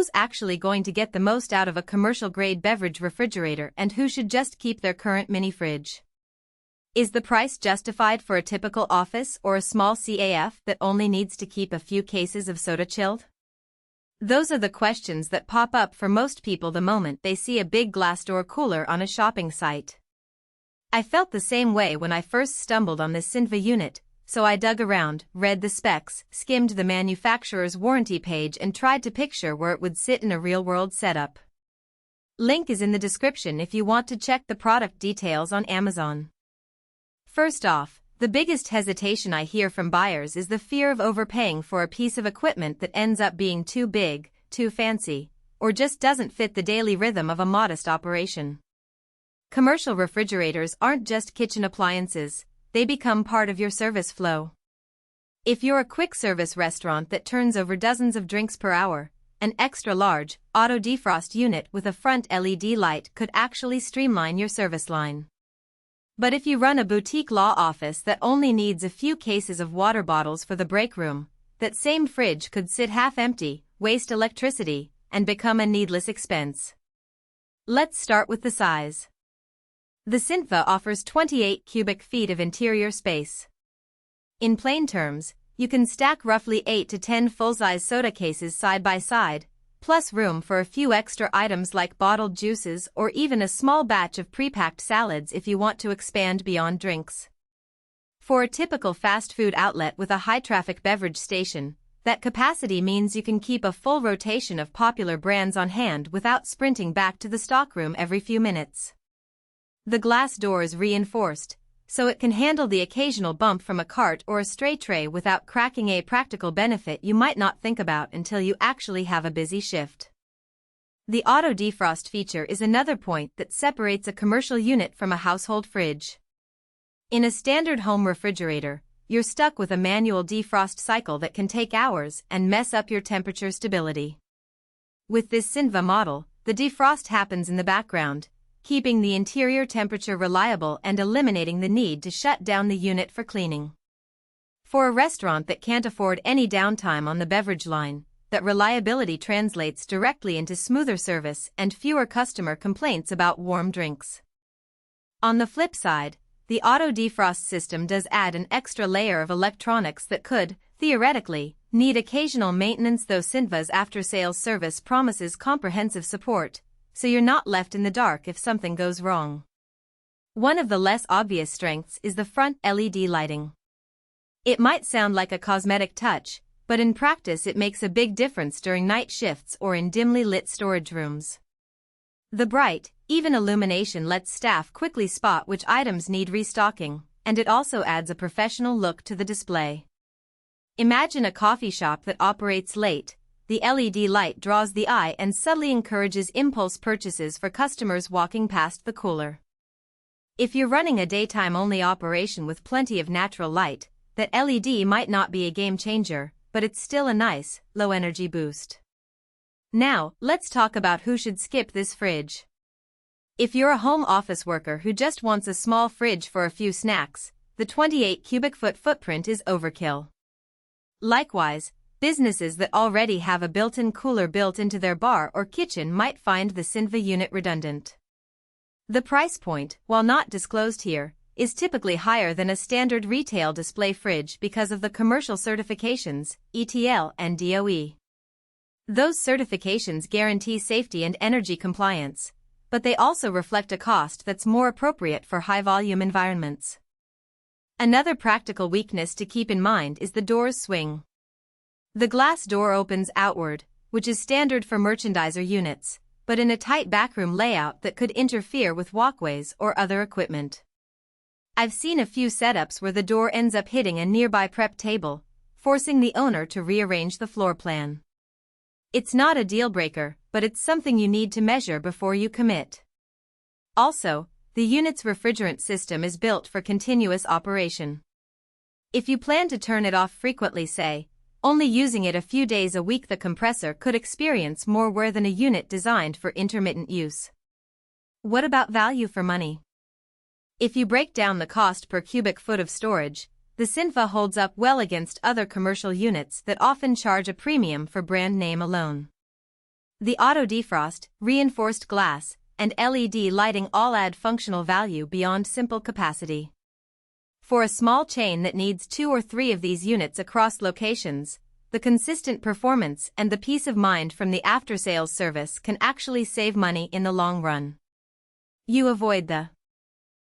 who's actually going to get the most out of a commercial-grade beverage refrigerator and who should just keep their current mini fridge. Is the price justified for a typical office or a small CAF that only needs to keep a few cases of soda chilled? Those are the questions that pop up for most people the moment they see a big glass door cooler on a shopping site. I felt the same way when I first stumbled on this Cintva unit, so I dug around, read the specs, skimmed the manufacturer's warranty page and tried to picture where it would sit in a real-world setup. Link is in the description if you want to check the product details on Amazon. First off, the biggest hesitation I hear from buyers is the fear of overpaying for a piece of equipment that ends up being too big, too fancy, or just doesn't fit the daily rhythm of a modest operation. Commercial refrigerators aren't just kitchen appliances, they become part of your service flow. If you're a quick-service restaurant that turns over dozens of drinks per hour, an extra-large, auto-defrost unit with a front LED light could actually streamline your service line. But if you run a boutique law office that only needs a few cases of water bottles for the break room, that same fridge could sit half-empty, waste electricity, and become a needless expense. Let's start with the size. The Cintva offers 28 cubic feet of interior space. In plain terms, you can stack roughly 8 to 10 full-size soda cases side by side, plus room for a few extra items like bottled juices or even a small batch of pre-packed salads if you want to expand beyond drinks. For a typical fast food outlet with a high-traffic beverage station, that capacity means you can keep a full rotation of popular brands on hand without sprinting back to the stockroom every few minutes. The glass door is reinforced, so it can handle the occasional bump from a cart or a stray tray without cracking, a practical benefit you might not think about until you actually have a busy shift. The auto defrost feature is another point that separates a commercial unit from a household fridge. In a standard home refrigerator, you're stuck with a manual defrost cycle that can take hours and mess up your temperature stability. With this Cintva model, the defrost happens in the background, keeping the interior temperature reliable and eliminating the need to shut down the unit for cleaning. For a restaurant that can't afford any downtime on the beverage line, that reliability translates directly into smoother service and fewer customer complaints about warm drinks. On the flip side, the auto defrost system does add an extra layer of electronics that could, theoretically, need occasional maintenance, though Cintva's after-sales service promises comprehensive support, so you're not left in the dark if something goes wrong. One of the less obvious strengths is the front LED lighting. It might sound like a cosmetic touch, but in practice it makes a big difference during night shifts or in dimly lit storage rooms. The bright, even illumination lets staff quickly spot which items need restocking, and it also adds a professional look to the display. Imagine a coffee shop that operates late. The LED light draws the eye and subtly encourages impulse purchases for customers walking past the cooler. If you're running a daytime-only operation with plenty of natural light, that LED might not be a game changer, but it's still a nice, low-energy boost. Now, let's talk about who should skip this fridge. If you're a home office worker who just wants a small fridge for a few snacks, the 28 cubic foot footprint is overkill. Likewise, businesses that already have a built-in cooler built into their bar or kitchen might find the Cintva unit redundant. The price point, while not disclosed here, is typically higher than a standard retail display fridge because of the commercial certifications, ETL and DOE. Those certifications guarantee safety and energy compliance, but they also reflect a cost that's more appropriate for high-volume environments. Another practical weakness to keep in mind is the door's swing. The glass door opens outward, which is standard for merchandiser units, but in a tight backroom layout that could interfere with walkways or other equipment. I've seen a few setups where the door ends up hitting a nearby prep table, forcing the owner to rearrange the floor plan. It's not a deal-breaker, but it's something you need to measure before you commit. Also, the unit's refrigerant system is built for continuous operation. If you plan to turn it off frequently, say, only using it a few days a week, the compressor could experience more wear than a unit designed for intermittent use. What about value for money? If you break down the cost per cubic foot of storage, the Cintva holds up well against other commercial units that often charge a premium for brand name alone. The auto defrost, reinforced glass, and LED lighting all add functional value beyond simple capacity. For a small chain that needs 2 or 3 of these units across locations, the consistent performance and the peace of mind from the after-sales service can actually save money in the long run. You avoid the